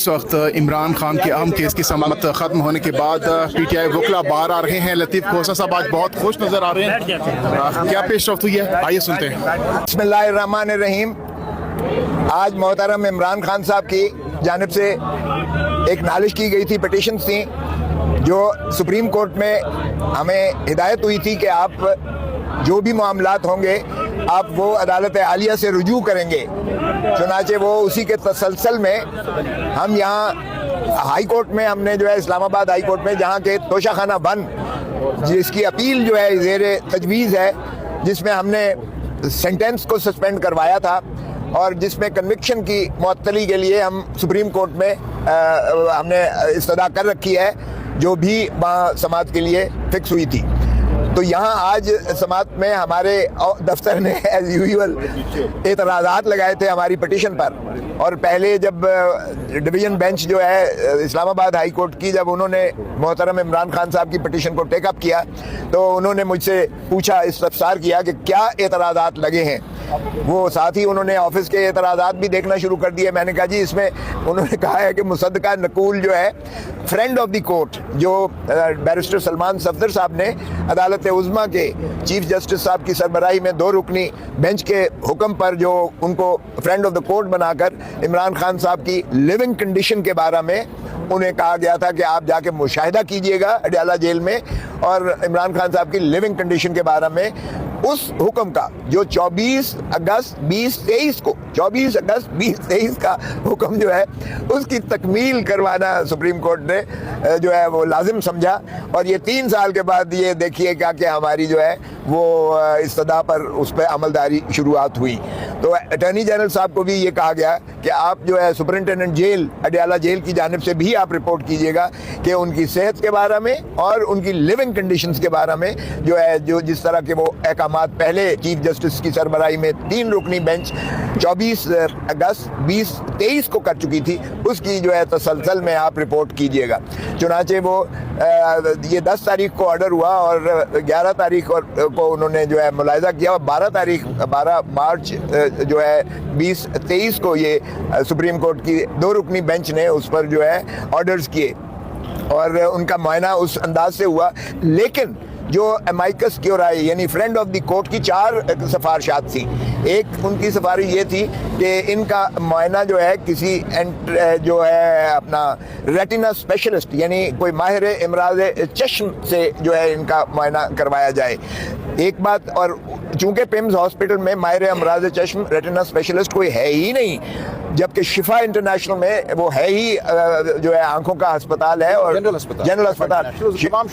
इस वक्त इमरान खान के अहम केस की समाअत ख़त्म होने के बाद पीटीआई वकला बाहर आ रहे हैं। लतीफ़ खोसा साहब आज बहुत खुश नज़र आ रहे हैं, क्या पेशरफ्त हुई है, आइए सुनते हैं। बिस्मिल्लाहिर्रहमानिर्रहीम। आज मोहतरम इमरान खान साहब की जानिब से एक नालिश की गई थी, पिटीशन थी जो सुप्रीम कोर्ट में हमें हिदायत हुई थी कि आप जो भी मामलात होंगे आप वो अदालत आलिया से रुजू करेंगे। चुनाचे वो उसी के तसलसल में हम यहाँ हाई कोर्ट में हमने जो है इस्लामाबाद हाई कोर्ट में जहाँ के तोशाखाना बंद जिसकी अपील जो है ज़ेर तजवीज़ है, जिसमें हमने सेंटेंस को सस्पेंड करवाया था और जिसमें कन्विक्शन की मुअत्तली के लिए हम सुप्रीम कोर्ट में हमने इस्तदा कर रखी है, जो भी वहाँ समाअत के लिए फिक्स हुई थी। तो यहाँ आज समाअत में हमारे दफ्तर ने एज यूजुअल एतराज़ात लगाए थे हमारी पिटीशन पर। और पहले जब डिवीज़न बेंच जो है इस्लामाबाद हाई कोर्ट की, जब उन्होंने मोहतरम इमरान खान साहब की पिटीशन को टेकअप किया तो उन्होंने मुझसे पूछा, इस्तफसार किया कि क्या एतराज़ात लगे हैं। वो साथ ही उन्होंने ऑफिस के एतराज़ात भी देखना शुरू कर दिए। मैंने कहा जी इसमें उन्होंने कहा है कि मुसद्दका नकूल जो है फ्रेंड ऑफ द कोर्ट, जो बैरिस्टर सलमान सफदर साहब ने अदालत उज़्मा के चीफ जस्टिस साहब की सरबराही में 2 रुकनी बेंच के हुक्म पर जो उनको फ्रेंड ऑफ द कोर्ट बनाकर इमरान खान साहब की लिविंग कंडीशन के बारे में उन्हें कहा गया था कि आप जाके मुशाहिदा कीजिएगा अडयाला जेल में, और इमरान खान साहब की लिविंग कंडीशन के बारे में उस हुक्म का जो 24 अगस्त 2023 को 24 अगस्त 2023 का हुक्म जो है उसकी तकमील करवाना सुप्रीम कोर्ट ने जो है वो लाजिम समझा। और ये 3 साल के बाद ये देखिएगा कि हमारी जो है वो इस्तदा पर उस पर अमलदारी शुरुआत हुई। तो अटॉर्नी जनरल साहब को भी ये कहा गया कि आप जो है सुपरिटेंडेंट जेल अडयाला जेल की जानिब से भी आप रिपोर्ट कीजिएगा कि उनकी सेहत के बारे में और उनकी लिविंग कंडीशंस के बारे में जो है जो जिस तरह के वो अहकामात पहले चीफ जस्टिस की सरबराही में 3 रुकनी बेंच 24 अगस्त 2023 को कर चुकी थी, उसकी जो है तसलसल में आप रिपोर्ट कीजिएगा। चुनाचे वो ये 10 तारीख को ऑर्डर हुआ और 11 तारीख को उन्होंने जो है मुलाहिजा किया और 12 मार्च जो है 2023 को ये सुप्रीम कोर्ट की 2 रुकनी बेंच ने उस पर जो है ऑर्डर्स किए और उनका मुआयना उस अंदाज से हुआ। लेकिन जो अमाइकस क्यूराई यानी फ्रेंड ऑफ द कोर्ट की 4 सिफारिशात थी। एक उनकी सिफारिश ये थी कि इनका मुआयना जो है किसी जो है अपना रेटिना स्पेशलिस्ट यानी कोई माहिर इमराज चश्म से जो है इनका मुआयना करवाया जाए, एक बात। और चूंकि पिम्स हॉस्पिटल में माहिर इमराज चश्म रेटिना स्पेशलिस्ट कोई है ही नहीं, जबकि शिफा इंटरनेशनल में वो है ही जो है आंखों का अस्पताल है और जनरल अस्पताल तमाम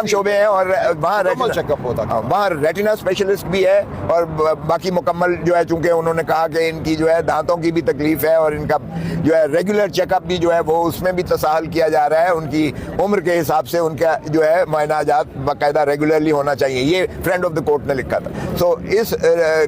शोबे हैं और वहाँ चेकअप होता है, वहाँ रेटिना स्पेशलिस्ट भी है और बाकी मुकम्मल जो है, चूंकि उन्होंने कहा कि इनकी जो है दांतों की भी तकलीफ है और इनका जो है रेगुलर चेकअप भी जो है वो उसमें भी तसाहल किया जा रहा है। उनकी उम्र के हिसाब से उनका जो है मुआयनाजात बाकायदा रेगुलरली होना चाहिए, ये फ्रेंड ऑफ द कोर्ट ने लिखा था। सो इस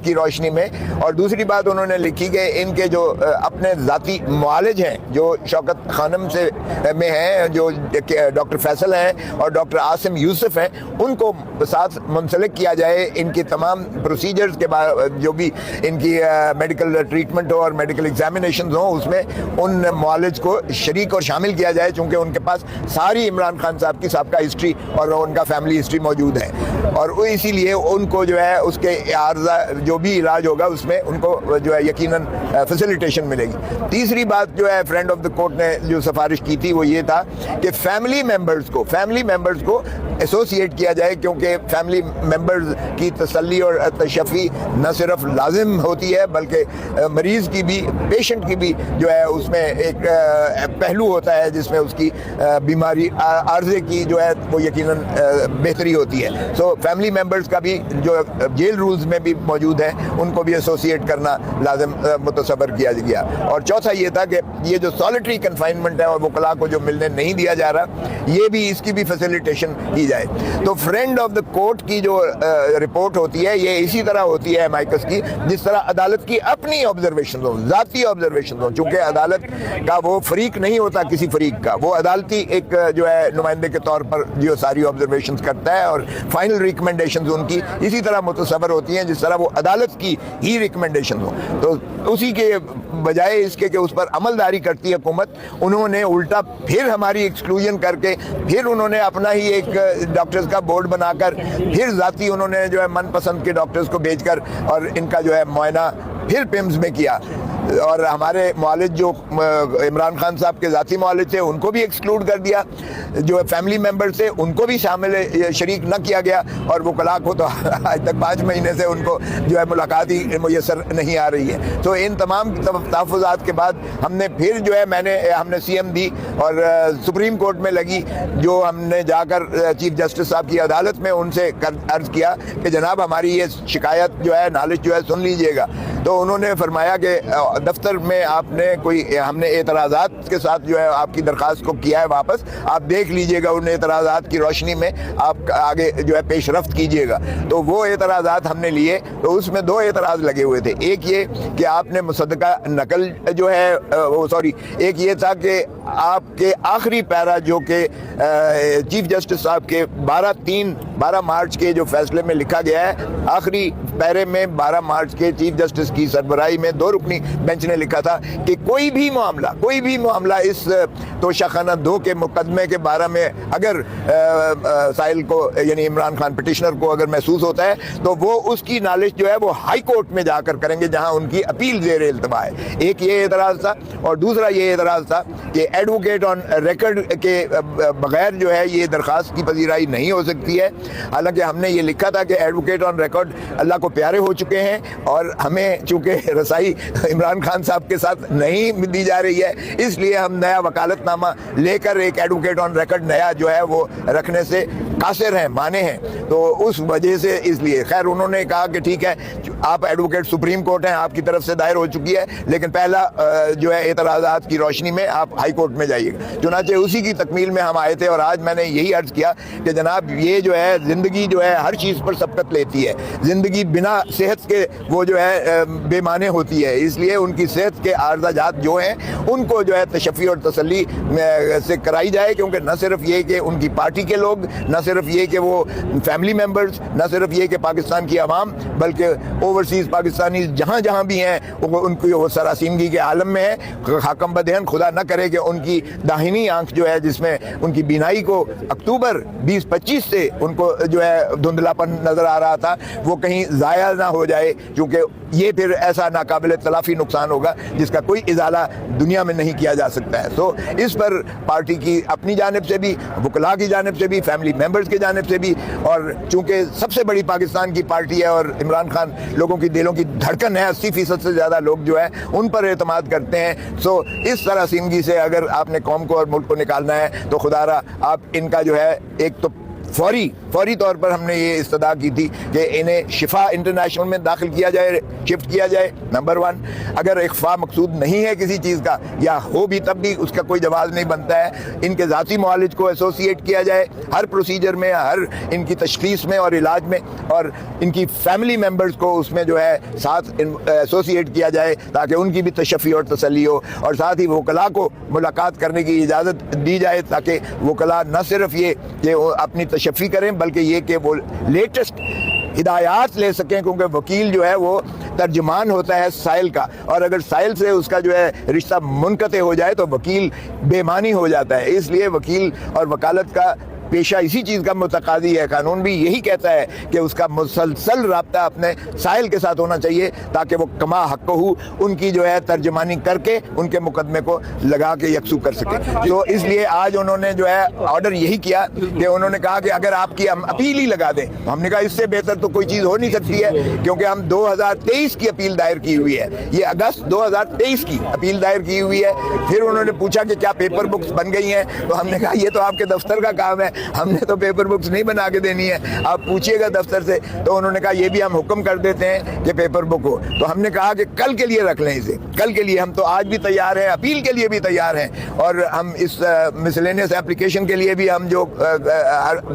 की रोशनी में और दूसरी बात उन्होंने लिखी कि इनके जो अपने ज़ाती मुआलिज हैं जो शौकत खानम से में हैं, जो डॉक्टर फैसल हैं और डॉक्टर आसिम यूसुफ हैं, उनको साथ मुंसलिक किया जाए। इनके तमाम प्रोसीजर्स के बाद जो भी इनकी मेडिकल ट्रीटमेंट हो और मेडिकल एग्जामिनेशन हो उसमें उन मुआलिज को शरीक और शामिल किया जाए, चूँकि उनके पास सारी इमरान खान साहब की सबका हिस्ट्री और उनका फैमिली हिस्ट्री मौजूद है और इसीलिए उनको जो है उसके आर्जा जो भी इलाज होगा उसमें उनको जो है यकीनन फैसिलिटेशन मिलेगी। तीसरी बात जो है फ्रेंड ऑफ द कोर्ट ने जो सिफारिश की थी वो ये था कि फैमिली मेंबर्स को एसोसिएट किया जाए, क्योंकि फैमिली मेंबर्स की तसल्ली और तशफ़ी न सिर्फ लाजिम होती है बल्कि मरीज़ की भी, पेशेंट की भी जो है उसमें एक पहलू होता है जिसमें उसकी बीमारी आर्जे की जो है वो यकीनन बेहतरी होती है। सो फैमिली मेंबर्स का भी जो जेल रूल्स में भी मौजूद है उनको भी एसोसिएट करना लाजिम मुतसव्वर किया गया। और चौथा ये था कि ये जो सॉलिटरी कन्फाइनमेंट है और वकला को जो मिलने नहीं दिया जा रहा, ये भी इसकी भी फैसिलिटेशन की जाए। तो फ्रेंड ऑफ द कोर्ट की जो रिपोर्ट होती है ये इसी तरह होती है अमाइकस जस्टिस की, जिस तरह अदालत की अपनी ऑब्जर्वेशन हो, जाती ऑब्जर्वेशन हो, चूंकि अदालत का वो फरीक नहीं होता किसी फरीक का, वो अदालती एक जो है नुमाइंदे के तौर पर जो सारी ऑब्जर्वेशन करता है और फाइनल रिकमेंडेशन उनकी इसी तरह मुतसवर होती हैं जिस तरह वो अदालत की ही रिकमेंडेशन हो। तो उसी के बजाय इसके कि उस पर अमलदारी करती है हुकूमत, उन्होंने उल्टा फिर हमारी एक्सक्लूजन करके फिर उन्होंने अपना ही एक डॉक्टर्स का बोर्ड बनाकर फिर जाती उन्होंने जो है मनपसंद के डॉक्टर्स को भेजकर और इनका जो है मुआयना फिर पिम्स में किया। और हमारे मुआलिज जो इमरान खान साहब के ज़ाती मुआलिज थे उनको भी एक्सक्लूड कर दिया, जो फैमिली मेम्बर्स थे उनको भी शामिल शरीक न किया गया, और वकला को तो आज तक 5 महीने से उनको जो है मुलाकात ही मुयसर नहीं आ रही है। तो इन तमाम तहफ़्फ़ुज़ात के बाद हमने फिर जो है हमने CM दी और सुप्रीम कोर्ट में लगी, जो हमने जाकर चीफ जस्टिस साहब की अदालत में उनसे अर्ज़ किया कि जनाब हमारी ये शिकायत जो है नालिश जो है सुन लीजिएगा। तो उन्होंने फरमाया कि दफ्तर में हमने एतराज़ात के साथ जो है आपकी दरख्वास्त को किया है वापस, आप देख लीजिएगा, उन एतराज़ात की रोशनी में आप आगे जो है पेशरफ्त कीजिएगा। तो वो एतराज़ात हमने लिए, तो उसमें 2 एतराज़ लगे हुए थे। एक ये कि आपने मुसद्दका नकल जो है एक ये था कि आपके आखिरी पैरा जो कि चीफ जस्टिस साहब के 12 मार्च के जो फैसले में लिखा गया है, आखिरी पैरे में 12 मार्च के चीफ जस्टिस की सरबराही में 2 रुकनी बेंच ने लिखा था कि कोई भी मामला इस तोशाखाना 2 के मुकदमे के बारे में अगर साहिल को यानी इमरान खान पिटिशनर को अगर महसूस होता है तो वो उसकी नालिश जो है वो हाई कोर्ट में जाकर करेंगे जहां उनकी अपील ज़ेर इल्तमा है। एक ये एतराज़ था, और दूसरा ये एतराज़ था कि एडवोकेट ऑन रिकॉर्ड के बगैर जो है ये दरख्वास्त की पजीराई नहीं हो सकती है। हालांकि हमने ये लिखा था कि एडवोकेट ऑन रिकॉर्ड अल्लाह को प्यारे हो चुके हैं और हमें चूँकि रसाई इमरान खान साहब के साथ नहीं दी जा रही है, इसलिए हम नया वकालतनामा लेकर एक एडवोकेट ऑन रिकॉर्ड नया जो है वो रखने से कासिर हैं, माने हैं। तो उस वजह से इसलिए खैर उन्होंने कहा कि ठीक है, आप एडवोकेट सुप्रीम कोर्ट हैं, आपकी तरफ से दायर हो चुकी है, लेकिन पहला जो है एतराज़ात की रोशनी में आप हाई कोर्ट में जाइएगा। चुनांचे उसी की तकमील में हम आए थे और आज मैंने यही अर्ज़ किया कि जनाब ये जो है ज़िंदगी जो है हर चीज़ पर सबकत लेती है, ज़िंदगी बिना सेहत के वो जो है बेमाने होती है, इसलिए उनकी सेहत के आर्ज़ाजात जो हैं उनको जो है तशफ़ी और तसल्ली से कराई जाए, क्योंकि न सिर्फ ये कि उनकी पार्टी के लोग, न सिर्फ ये कि वो फैमिली मेम्बर्स, न सिर्फ ये कि पाकिस्तान की आवाम, बल्कि ओवरसीज़ पाकिस्तानी जहाँ जहाँ भी हैं उनकी वो सरासीमगी के आलम में है। हाकम बदहन खुदा न करे कि उनकी दाहिनी आंख जो है जिसमें उनकी बीनाई को अक्टूबर 2025 से उनको जो है धुंधलापन नज़र आ रहा था वो कहीं ज़ाया ना हो जाए, क्योंकि ये फिर ऐसा नाकाबिल तलाफ़ी नुकसान होगा जिसका कोई इजाला दुनिया में नहीं किया जा सकता है। तो इस पर पार्टी की अपनी जानिब से भी, वकला की जानिब से भी, फैमिली मेम्बर्स की जानिब से भी, और चूँकि सबसे बड़ी पाकिस्तान की पार्टी है और इमरान खान लोगों की दिलों की धड़कन है, 80% से ज़्यादा लोग जो है उन पर एतमाद करते हैं। सो इस तरह सिमगी से अगर आपने कौम को और मुल्क को निकालना है तो खुदारा आप इनका जो है एक तो फौरी तौर पर हमने ये इस्तदा की थी कि इन्हें शिफा इंटरनेशनल में दाखिल किया जाए, शिफ्ट किया जाए, नंबर 1। अगर इख्फा मकसूद नहीं है किसी चीज़ का या हो भी तब भी उसका कोई जवाब नहीं बनता है, इनके ज़ाती मुआलिज को एसोसिएट किया जाए हर प्रोसीजर में, हर इनकी तशख़ीस में और इलाज में, और इनकी फैमिली मेम्बर्स को उसमें जो है साथ एसोसिएट किया जाए ताकि उनकी भी तशफ़ी और तसल्ली हो, और साथ ही वकला को मुलाकात करने की इजाज़त दी जाए ताकि वकला न सिर्फ ये कि अपनी तशफ़ी करें बल्कि ये कि वो लेटेस्ट हिदायत ले सकें, क्योंकि वकील जो है वो तर्जुमान होता है साइल का, और अगर साइल से उसका जो है रिश्ता मुनक़ते हो जाए तो वकील बेमानी हो जाता है। इसलिए वकील और वकालत का पेशा इसी चीज़ का मुतकादी है। कानून भी यही कहता है कि उसका मुसलसल राब्ता अपने साइल के साथ होना चाहिए ताकि वो कमा हक़्क़हू उनकी जो है तर्जमानी करके उनके मुकदमे को लगा के यकसू कर सके। तो इसलिए आज उन्होंने जो है ऑर्डर यही किया कि उन्होंने कहा कि अगर आपकी हम अपील ही लगा दें, हमने कहा इससे बेहतर तो कोई चीज़ हो नहीं सकती है, क्योंकि हम 2023 की अपील दायर की हुई है, ये अगस्त 2023 की अपील दायर की हुई है। फिर उन्होंने पूछा कि क्या पेपर बुक्स बन गई हैं, तो हमने कहा ये तो आपके दफ्तर का काम है, हमने तो पेपर बुक्स नहीं बना के देनी है, आप पूछिएगा दफ्तर से। तो उन्होंने कहा ये भी हम हुक्म कर देते हैं कि पेपर बुक हो। तो हमने कहा कि कल के लिए रख लें इसे, कल के लिए। हम तो आज भी तैयार हैं, अपील के लिए भी तैयार हैं, और हम इस मिसलेनियस एप्लीकेशन के लिए भी हम जो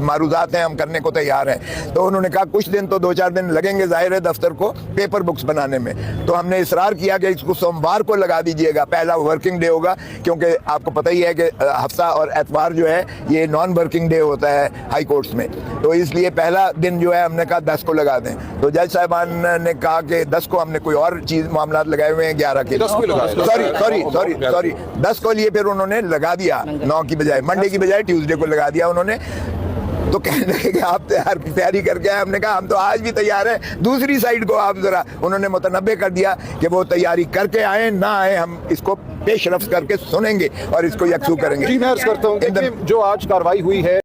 मारूजात हैं हम करने को तैयार हैं। तो उन्होंने कहा कुछ दिन तो 2-4 दिन लगेंगे ज़ाहिर है दफ्तर को पेपर बुक्स बनाने में। तो हमने इसरार किया कि इसको सोमवार को लगा दीजिएगा, पहला वर्किंग डे होगा, क्योंकि आपको पता ही है कि हफ्ता और एतवार जो है ये नॉन वर्किंग डे होता है हाई कोर्ट्स में। तो इसलिए पहला दिन जो है हमने कहा 10 को लगा दें। तो जज साहिबान ने कहा कि 10 को, हमने कोई और चीज़ मामला लगाए हुए हैं 11 के, सॉरी 10 को लिए फिर उन्होंने लगा दिया 9 की बजाय, मंडे की बजाय ट्यूसडे को लगा दिया उन्होंने। तो कहने लगे कि आप तैयारी करके आए। हमने कहा हम तो आज भी तैयार हैं, दूसरी साइड को आप जरा, उन्होंने मुतनब्बे कर दिया कि वो तैयारी करके आए ना आए, हम इसको पेश रफ्त करके सुनेंगे और इसको यकसू करेंगे। जी मैं अर्ज करता हूँ कि जो आज कार्रवाई हुई है